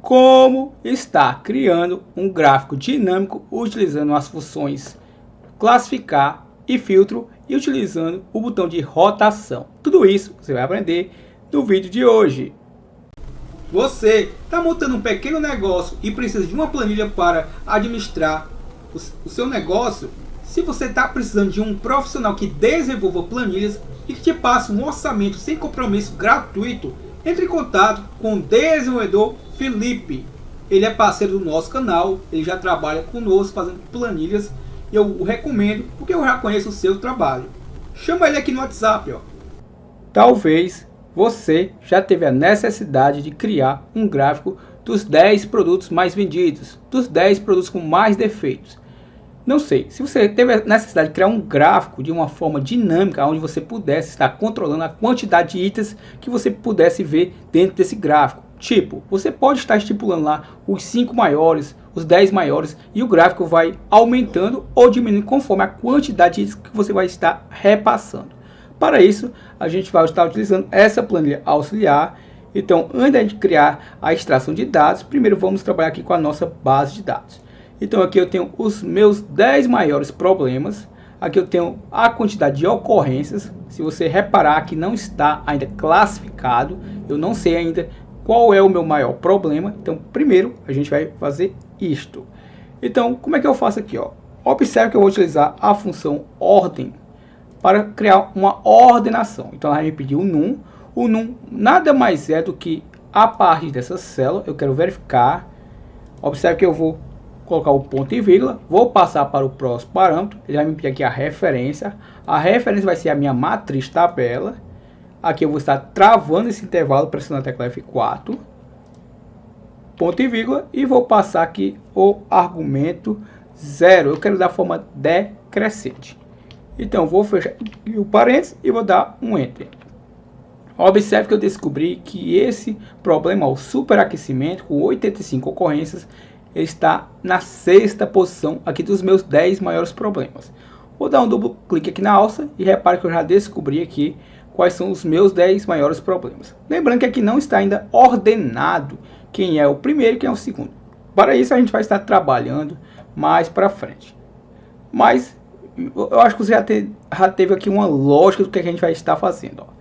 como estar criando um gráfico dinâmico utilizando as funções classificar e filtro e utilizando o botão de rotação. Tudo isso você vai aprender no vídeo de hoje. Você está montando um pequeno negócio e precisa de uma planilha para administrar o seu negócio? Se você está precisando de um profissional que desenvolva planilhas e que te passe um orçamento sem compromisso gratuito, entre em contato com o desenvolvedor Felipe. Ele é parceiro do nosso canal, ele já trabalha conosco fazendo planilhas e eu o recomendo porque eu já conheço o seu trabalho. Chama ele aqui no WhatsApp. Talvez você já teve a necessidade de criar um gráfico dos 10 produtos mais vendidos, dos 10 produtos com mais defeitos. Não sei, se você teve a necessidade de criar um gráfico de uma forma dinâmica, onde você pudesse estar controlando a quantidade de itens que você pudesse ver dentro desse gráfico. Tipo, você pode estar estipulando lá os 5 maiores, os 10 maiores, e o gráfico vai aumentando ou diminuindo conforme a quantidade de itens que você vai estar repassando. Para isso, a gente vai estar utilizando essa planilha auxiliar. Então, antes de criar a extração de dados, primeiro vamos trabalhar aqui com a nossa base de dados. Então aqui eu tenho os meus 10 maiores problemas. Aqui eu tenho a quantidade de ocorrências. Se você reparar que não está ainda classificado, eu não sei ainda qual é o meu maior problema. Então primeiro a gente vai fazer isto. Então como é que eu faço aqui? Observe que eu vou utilizar a função ordem para criar uma ordenação. Então ela vai me pedir o num. O num nada mais é do que a partir dessa célula. Eu quero verificar. Observe que eu vou colocar o ponto e vírgula, vou passar para o próximo parâmetro, ele vai me pedir aqui a referência vai ser a minha matriz tabela, aqui eu vou estar travando esse intervalo, pressionando a tecla F4, ponto e vírgula, e vou passar aqui o argumento 0, eu quero dar forma decrescente, então vou fechar aqui o parênteses e vou dar um Enter. Observe que eu descobri que esse problema, o superaquecimento, com 85 ocorrências, ele está na 6ª posição aqui dos meus 10 maiores problemas. Vou dar um duplo clique aqui na alça e repare que eu já descobri aqui quais são os meus 10 maiores problemas. Lembrando que aqui não está ainda ordenado quem é o primeiro e quem é o segundo. Para isso a gente vai estar trabalhando mais para frente. Mas eu acho que você já teve aqui uma lógica do que a gente vai estar fazendo.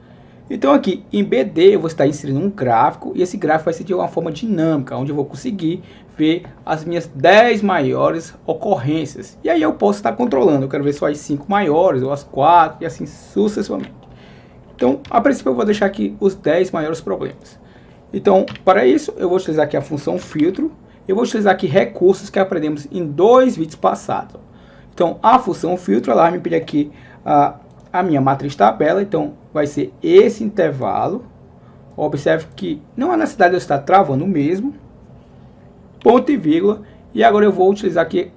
Então aqui em BD eu vou estar inserindo um gráfico e esse gráfico vai ser de uma forma dinâmica, onde eu vou conseguir ver as minhas 10 maiores ocorrências. E aí eu posso estar controlando, eu quero ver só as 5 maiores ou as 4 e assim sucessivamente. Então a princípio eu vou deixar aqui os 10 maiores problemas. Então para isso eu vou utilizar aqui a função filtro, eu vou utilizar aqui recursos que aprendemos em 2 vídeos passados. Então a função filtro ela vai me pedir aqui a minha matriz tabela, então vai ser esse intervalo. Observe que não há necessidade de eu estar travando mesmo, ponto e vírgula, e agora eu vou utilizar aqui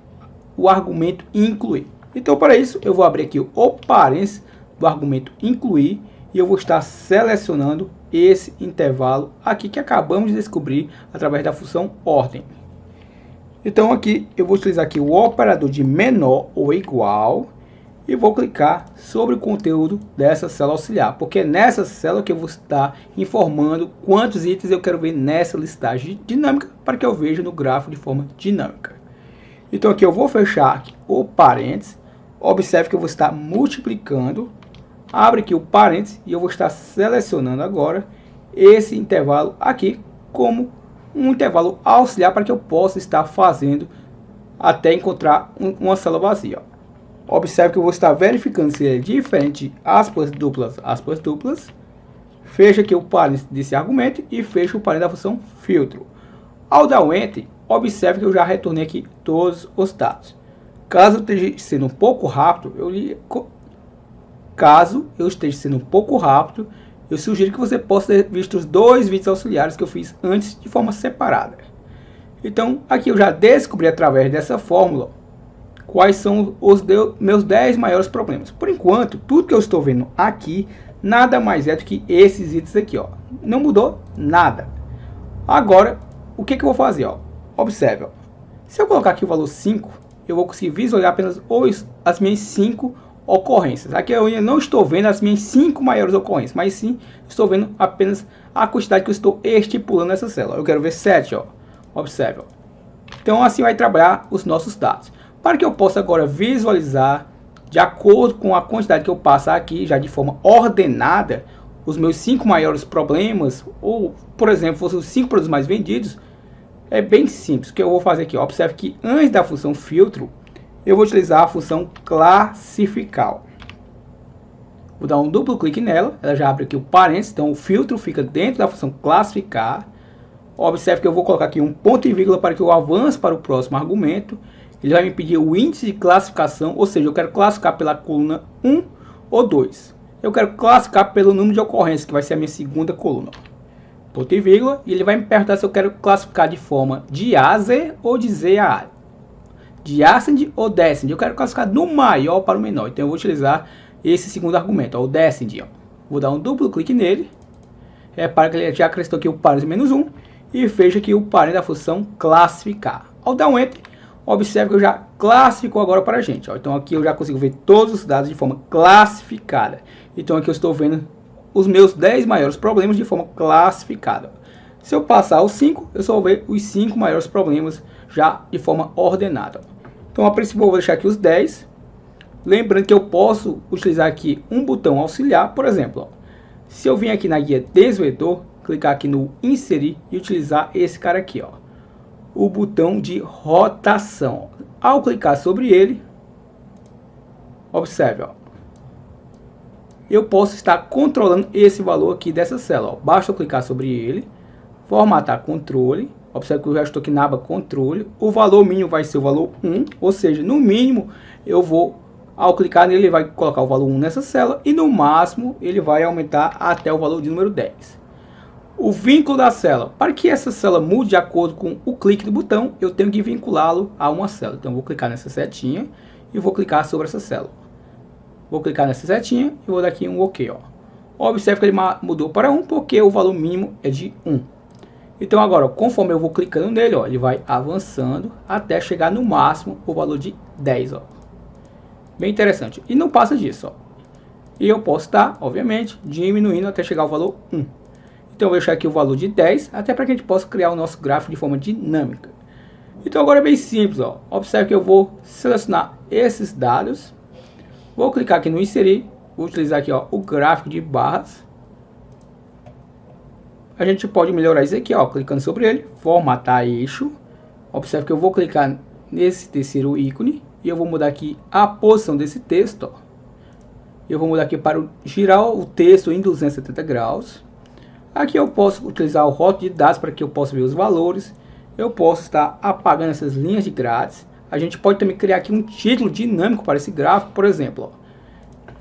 o argumento incluir. Então para isso eu vou abrir aqui o parênteses do argumento incluir e eu vou estar selecionando esse intervalo aqui que acabamos de descobrir através da função ordem. Então aqui eu vou utilizar aqui o operador de menor ou igual e vou clicar sobre o conteúdo dessa célula auxiliar, porque é nessa célula que eu vou estar informando quantos itens eu quero ver nessa listagem dinâmica para que eu veja no gráfico de forma dinâmica. Então aqui eu vou fechar aqui o parênteses, observe que eu vou estar multiplicando, abre aqui o parênteses e eu vou estar selecionando agora esse intervalo aqui como um intervalo auxiliar para que eu possa estar fazendo até encontrar uma célula vazia. Observe que eu vou estar verificando se é diferente de aspas duplas. Fecha aqui o parênteses desse argumento e fecha o parênteses da função filtro. Ao dar o Enter, observe que eu já retornei aqui todos os dados. Caso eu esteja sendo um pouco rápido, eu sugiro que você possa ter visto os 2 vídeos auxiliares que eu fiz antes de forma separada. Então, aqui eu já descobri através dessa fórmula quais são os meus 10 maiores problemas. Por enquanto, tudo que eu estou vendo aqui, nada mais é do que esses itens aqui, Não mudou nada. Agora, o que eu vou fazer, Observe, Se eu colocar aqui o valor 5, eu vou conseguir visualizar apenas as minhas 5 ocorrências. Aqui eu ainda não estou vendo as minhas 5 maiores ocorrências, mas sim estou vendo apenas a quantidade que eu estou estipulando nessa célula. Eu quero ver 7, Observe, ó. Então assim vai trabalhar os nossos dados. Para que eu possa agora visualizar de acordo com a quantidade que eu passar aqui, já de forma ordenada, os meus 5 maiores problemas, ou por exemplo, fossem os 5 produtos mais vendidos, é bem simples. O que eu vou fazer aqui, ó, observe que antes da função filtro, eu vou utilizar a função classificar. Vou dar um duplo clique nela, ela já abre aqui o parênteses, então o filtro fica dentro da função classificar. Observe que eu vou colocar aqui um ponto e vírgula para que eu avance para o próximo argumento. Ele vai me pedir o índice de classificação, ou seja, eu quero classificar pela coluna 1 ou 2. Eu quero classificar pelo número de ocorrências, que vai ser a minha segunda coluna. Ponto e vírgula, e ele vai me perguntar se eu quero classificar de forma de A a Z ou de Z a A. De ascend ou descend, eu quero classificar do maior para o menor, então eu vou utilizar esse segundo argumento, ó, o descend. Ó. Vou dar um duplo clique nele, repara que ele já acrescentou aqui o parênteses menos 1, e fecha aqui o parênteses da função classificar. Ao dar um enter, observe que eu já classificou agora para a gente. Ó. Então aqui eu já consigo ver todos os dados de forma classificada. Então aqui eu estou vendo os meus 10 maiores problemas de forma classificada. Se eu passar os 5, eu só vou ver os 5 maiores problemas já de forma ordenada. Então a princípio eu vou deixar aqui os 10. Lembrando que eu posso utilizar aqui um botão auxiliar, por exemplo. Ó, se eu vim aqui na guia desenvolvedor, clicar aqui no inserir e utilizar esse cara aqui, ó, o botão de rotação. Ao clicar sobre ele, observe, ó, eu posso estar controlando esse valor aqui dessa célula. Ó. Basta eu clicar sobre ele, formatar controle. Observe que eu já estou aqui na aba controle. O valor mínimo vai ser o valor 1, ou seja, no mínimo eu vou, ao clicar nele, ele vai colocar o valor 1 nessa célula e no máximo ele vai aumentar até o valor de número 10. O vínculo da célula. Para que essa célula mude de acordo com o clique do botão, eu tenho que vinculá-lo a uma célula. Então eu vou clicar nessa setinha e vou clicar sobre essa célula. Vou clicar nessa setinha e vou dar aqui um OK. Ó. Observe que ele mudou para 1 porque o valor mínimo é de 1. Então agora, conforme eu vou clicando nele, ó, ele vai avançando até chegar no máximo o valor de 10. Ó. Bem interessante. E não passa disso. Ó. E eu posso estar, obviamente, diminuindo até chegar ao valor 1. Então eu vou deixar aqui o valor de 10, até para que a gente possa criar o nosso gráfico de forma dinâmica. Então agora é bem simples. Ó. Observe que eu vou selecionar esses dados. Vou clicar aqui no inserir. Vou utilizar aqui, ó, o gráfico de barras. A gente pode melhorar isso aqui, ó, clicando sobre ele, formatar eixo. Observe que eu vou clicar nesse terceiro ícone e eu vou mudar aqui a posição desse texto. Ó. Eu vou mudar aqui para girar o texto em 270 graus. Aqui eu posso utilizar o rótulo de dados para que eu possa ver os valores. Eu posso estar apagando essas linhas de grades. A gente pode também criar aqui um título dinâmico para esse gráfico, por exemplo. Ó.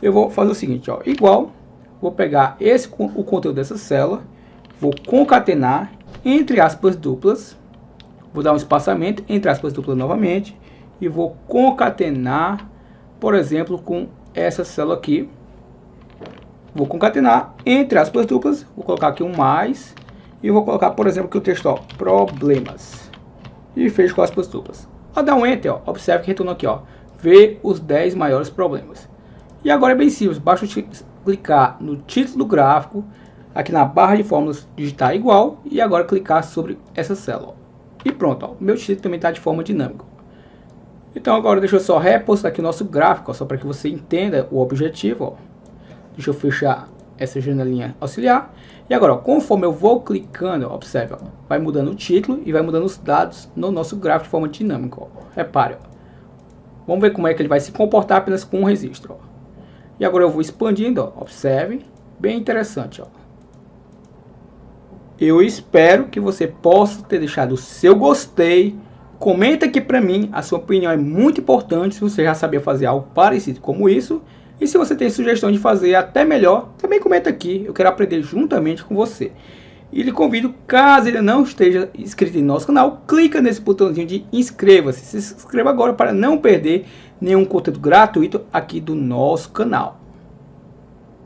Eu vou fazer o seguinte, ó, igual, vou pegar o conteúdo dessa célula. Vou concatenar entre aspas duplas, vou dar um espaçamento entre aspas duplas novamente e vou concatenar, por exemplo, com essa célula aqui. Vou concatenar entre aspas duplas, vou colocar aqui um mais e vou colocar, por exemplo, aqui o texto, ó, problemas e fecho com aspas duplas. Ao dar um enter, ó, observe que retornou aqui, ó, ver os 10 maiores problemas. E agora é bem simples, basta clicar no título do gráfico. Aqui na barra de fórmulas digitar igual e agora clicar sobre essa célula. E pronto, ó, o meu título também está de forma dinâmica. Então agora deixa eu só repostar aqui o nosso gráfico, ó, só para que você entenda o objetivo. Ó. Deixa eu fechar essa janelinha auxiliar. E agora, ó, conforme eu vou clicando, ó, observe, ó, vai mudando o título e vai mudando os dados no nosso gráfico de forma dinâmica. Ó. Repare, ó. Vamos ver como é que ele vai se comportar apenas com um registro. Ó. E agora eu vou expandindo, ó, observe, bem interessante. Ó. Eu espero que você possa ter deixado o seu gostei. Comenta aqui para mim, a sua opinião é muito importante se você já sabia fazer algo parecido como isso. E se você tem sugestão de fazer até melhor, também comenta aqui, eu quero aprender juntamente com você. E lhe convido, caso ele não esteja inscrito em nosso canal, clica nesse botãozinho de inscreva-se. Se inscreva agora para não perder nenhum conteúdo gratuito aqui do nosso canal.